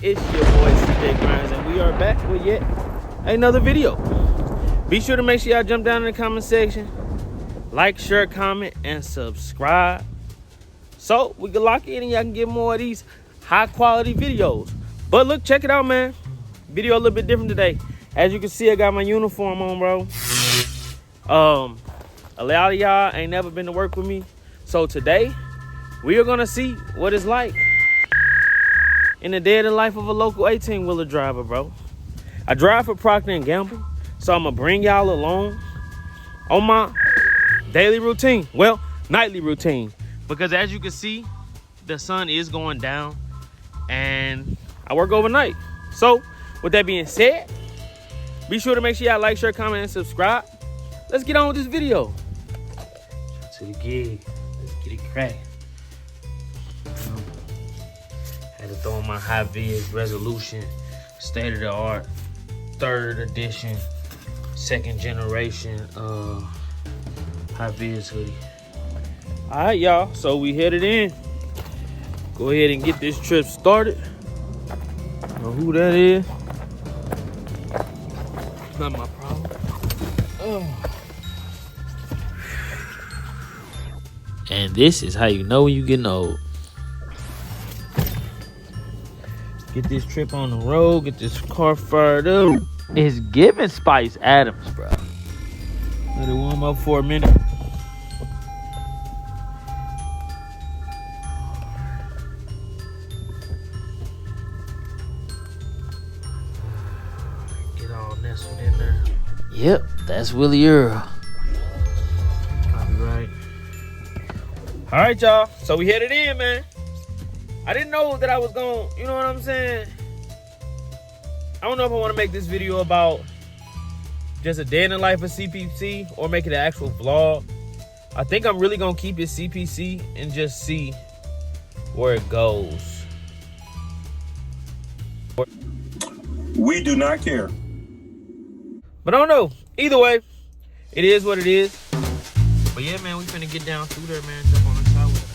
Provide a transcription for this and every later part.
It's your boy CJ Grimes, and we are back with yet another video. Be sure to make sure y'all jump down in the comment section, like, share, comment, and subscribe, so we can lock in and y'all can get more of these high quality videos. But look, check it out, man. Video a little bit different today. As you can see, I got my uniform on, bro. A lot of y'all ain't never been to work with me, so today we are gonna see what it's like in the day in the life of a local 18-wheeler driver, bro. I drive for Proctor and Gamble, so I'm gonna bring y'all along on my daily routine. Well, nightly routine, because as you can see, the sun is going down and I work overnight. So with that being said, be sure to make sure y'all like, share, comment, and subscribe. Let's get on with this video. To the gig. Let's get it cracking. Had to throw on my high vis resolution, state of the art, 3rd edition, 2nd generation high vis hoodie. All right, y'all. So we headed in. Go ahead and get this trip started. Know who that is? Not my problem. And this is how you know when you getting old. Get this trip on the road, get this car fired up. It's giving Spice Adams, bro. Let it warm up for a minute. Get all nestled in there. Yep, that's Willie Earl. Copyright. All right, y'all. So we headed in, man. I didn't know that I was going, you know what I'm saying? I don't know if I want to make this video about just a day in the life of CPC or make it an actual vlog. I think I'm really going to keep it CPC and just see where it goes. We do not care. But I don't know. Either way, it is what it is. But yeah, man, we finna get down through there, man. Jump on the side with it.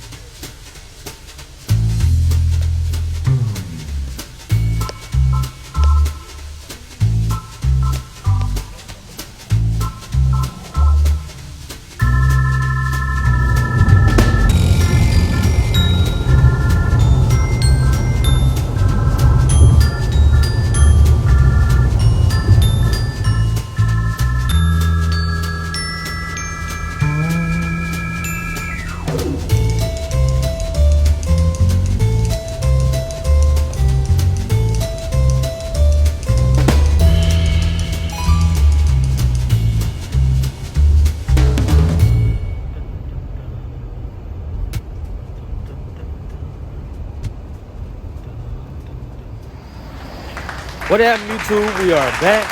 What happened, YouTube? We are back.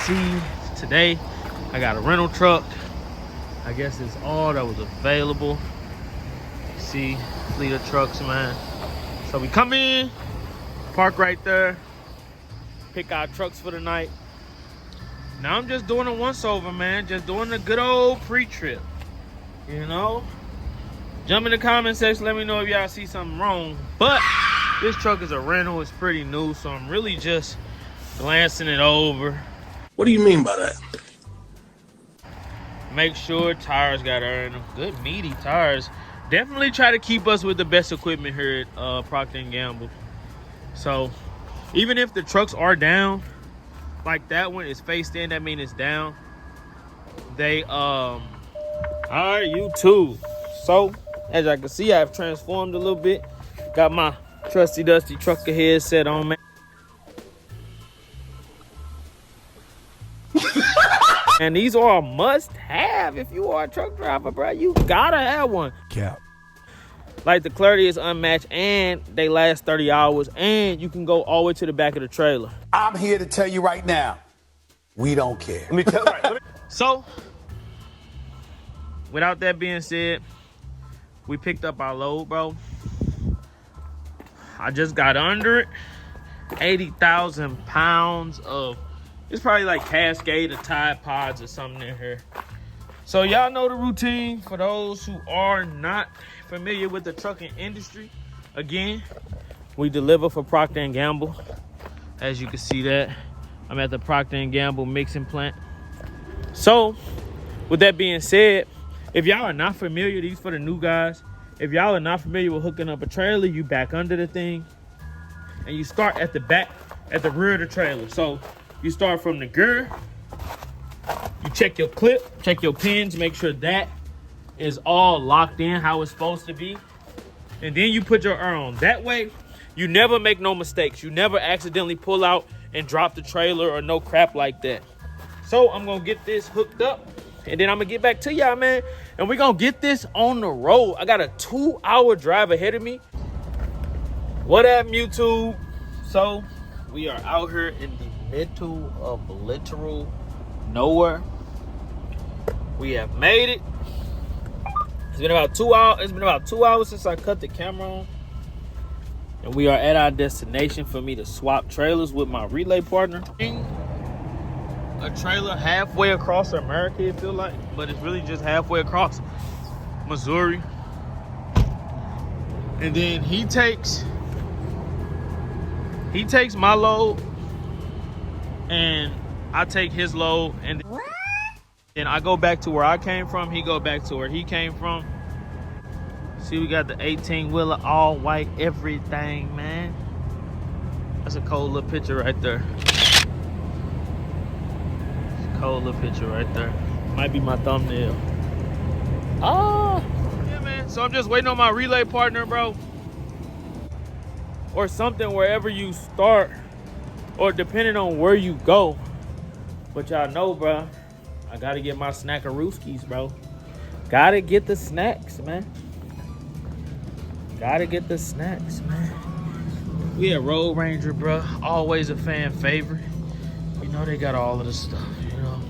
See, today I got a rental truck. I guess it's all that was available. See, fleet of trucks, man. So we come in, park right there, pick our trucks for the night. Now I'm just doing a once-over, man. Just doing a good old pre-trip, you know? Jump in the comment section, let me know if y'all see something wrong. But this truck is a rental, it's pretty new, so I'm really just glancing it over. What do you mean by that? Make sure tires got air in them. Good meaty tires. Definitely try to keep us with the best equipment here at Proctor and Gamble. So even if the trucks are down, like that one is faced in, that means it's down. They all right, YouTube. So as I can see, I've transformed a little bit. Got my trusty dusty trucker headset on, man. And these are a must-have if you are a truck driver, bro. You gotta have one. Cap. Like, the clarity is unmatched, and they last 30 hours, and you can go all the way to the back of the trailer. I'm here to tell you right now, we don't care. Let me tell you. So, without that being said, we picked up our load, bro. I just got under it. 80,000 pounds of, it's probably like Cascade or Tide Pods or something in here. So y'all know the routine. For those who are not familiar with the trucking industry, again, We deliver for Proctor and Gamble. As you can see that, I'm at the Proctor and Gamble mixing plant. So, with that being said, if y'all are not familiar, these for the new guys. If y'all are not familiar with hooking up a trailer, you back under the thing and you start at the back, at the rear of the trailer. So you start from the girth, you check your clip, check your pins, make sure that is all locked in how it's supposed to be. And then you put your ear on. That way, you never make no mistakes. You never accidentally pull out and drop the trailer or no crap like that. So I'm gonna get this hooked up and then I'm gonna get back to y'all, man. And we're gonna get this on the road. I got a 2-hour drive ahead of me. What up, YouTube? So we are out here in the middle of literal nowhere. We have made it. It's been about 2 hours. It's been about 2 hours since I cut the camera on. And we are at our destination for me to swap trailers with my relay partner. A trailer halfway across America, it feel like, but it's really just halfway across Missouri. And then he takes my load and I take his load, and then I go back to where I came from, he go back to where he came from. See, we got the 18-wheeler, all white, everything, man. That's a cold little picture right there. Cold little picture right there. Might be my thumbnail. Oh, yeah, man. So I'm just waiting on my relay partner, bro. Or something wherever you start, or depending on where you go. But y'all know, bro, I gotta get my snackarooskies, bro. Gotta get the snacks, man. Gotta get the snacks, man. We at Road Ranger, bro. Always a fan favorite. You know they got all of the stuff, you know.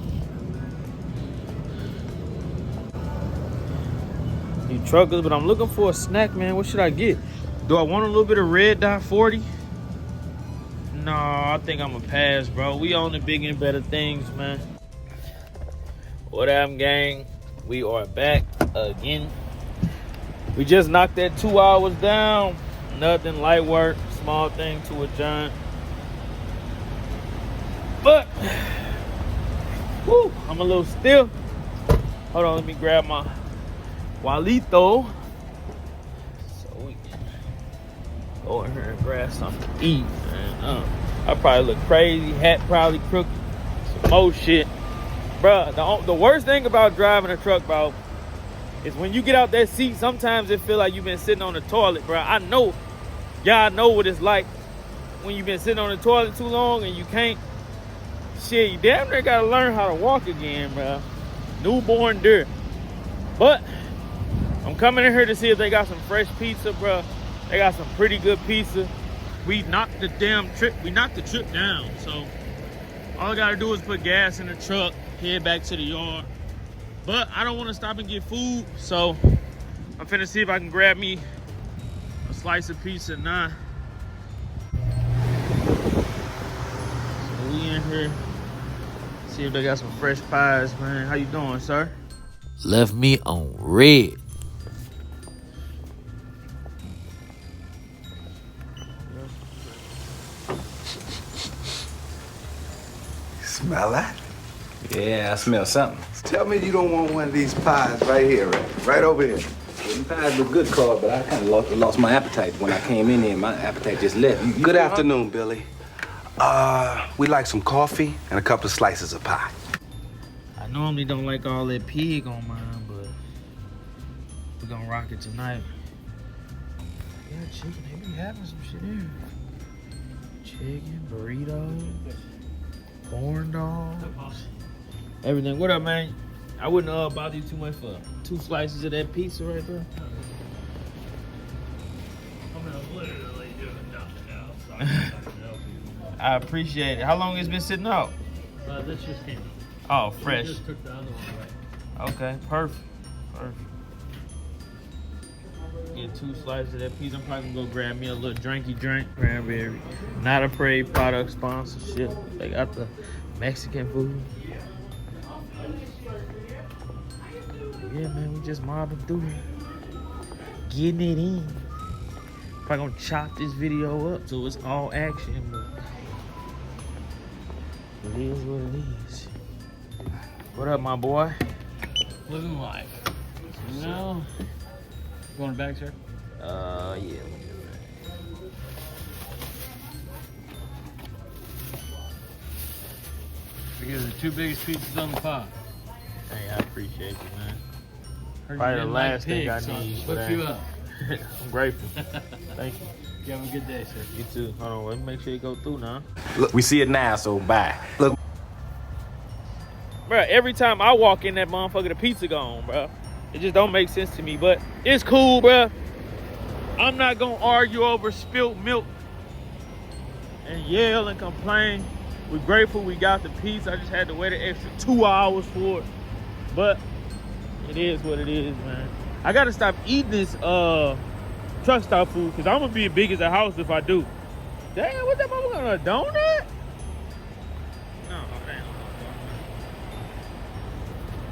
You truckers, but I'm looking for a snack, man. What should I get? Do I want a little bit of Red Dot 40? No, I think I'm gonna pass, bro. We on the big and better things, man. What up, gang? We are back again. We just knocked that 2 hours down. Nothing light work, small thing to a giant. But, whoo, I'm a little stiff. Hold on, let me grab my Walito. So we can go in here and grab something to eat, man. I probably look crazy, hat probably crooked, some more shit. Bruh, the worst thing about driving a truck, bro, is when you get out that seat, sometimes it feel like you've been sitting on the toilet, bro. I know, y'all know what it's like when you've been sitting on the toilet too long and you can't. Shit, you damn near gotta learn how to walk again, bro. Newborn deer. But I'm coming in here to see if they got some fresh pizza, bro. They got some pretty good pizza. We knocked the trip down. So all I gotta do is put gas in the truck, head back to the yard. But I don't want to stop and get food, so I'm finna see if I can grab me a slice of pizza now. So we in here, see if they got some fresh pies, man. How you doing, sir? Left me on red. Smell that? Yeah, I smell something. Tell me you don't want one of these pies right here, right over here. The pies look good, Claude, but I kind of lost my appetite when I came in here. My appetite just left. Good afternoon, Billy. We'd like some coffee and a couple of slices of pie. I normally don't like all that pig on mine, but we're gonna rock it tonight. Yeah, chicken, they be having some shit here. Chicken, burritos, corn dogs, everything. What up, man? I wouldn't bother you too much for 2 slices of that pizza right there. I appreciate it. How long has it been sitting out? This just came out. Oh, fresh. Just took the other one away. Okay, perfect. Get 2 slices of that pizza. I'm probably gonna go grab me a little drinky drink. Cranberry. Not a Parade product sponsorship. They got the Mexican food. Yeah, man, we just mobbing through it. Getting it in. Probably gonna chop this video up so it's all action, but it is what it is. What up, my boy? Living life. You know. Going back, sir? Yeah. Because the 2 biggest pizzas on the pot. Hey, I appreciate you, man. Heard Probably you the didn't last like thing I pigs, so need, I'll but hook you up. I'm grateful. Thank you. You have a good day, sir. You too. Hold on, let me make sure you go through now. Look, we see it now, so bye. Look. Bro, every time I walk in that motherfucker, the pizza gone, bro. It just don't make sense to me, but it's cool, bro. I'm not gonna argue over spilt milk and yell and complain. We're grateful we got the pizza. I just had to wait an extra 2 hours for it. But it is what it is, man. I gotta stop eating this truck stop food because I'm gonna be as big as a house if I do. Damn, what that motherfucker on a donut? No, damn.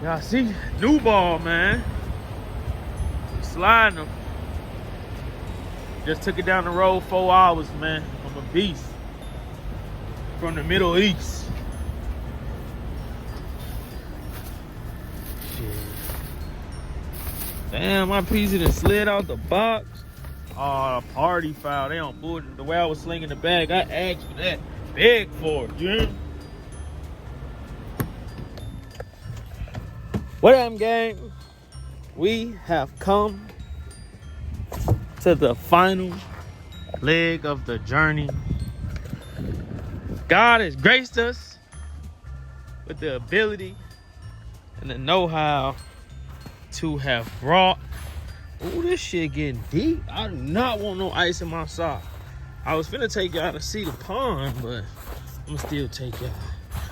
Y'all see, new ball, man. Sliding them. Just took it down the road 4 hours, man. I'm a beast. From the Middle East. Shit. Damn, my pizza done slid out the box. Oh, party foul. They on bullshit. The way I was slinging the bag, I asked for that. Begged for it, you hear me? What up, gang? We have come to the final leg of the journey. God has graced us with the ability and the know-how to have brought. Oh, this shit getting deep. I do not want no ice in my sock. I was finna take y'all to see the pond, but I'm gonna still take y'all.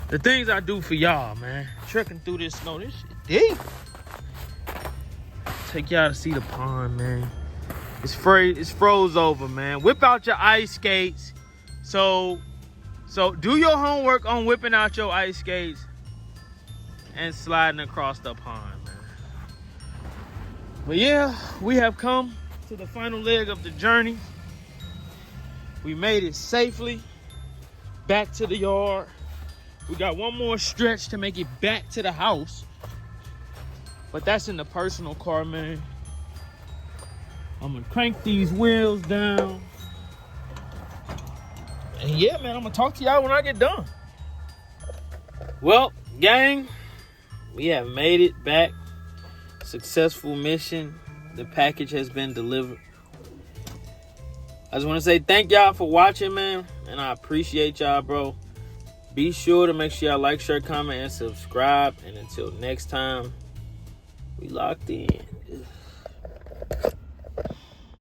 The things I do for y'all, man. Trekking through this snow, this shit deep. Take y'all to see the pond, man. It's froze over, man. Whip out your ice skates. So do your homework on whipping out your ice skates and sliding across the pond, man. But yeah, we have come to the final leg of the journey. We made it safely back to the yard. We got one more stretch to make it back to the house. But that's in the personal car, man. I'm gonna crank these wheels down. And yeah, man, I'm gonna talk to y'all when I get done. Well, gang, we have made it back. Successful mission. The package has been delivered. I just want to say thank y'all for watching, man. And I appreciate y'all, bro. Be sure to make sure y'all like, share, comment, and subscribe. And until next time, we locked in.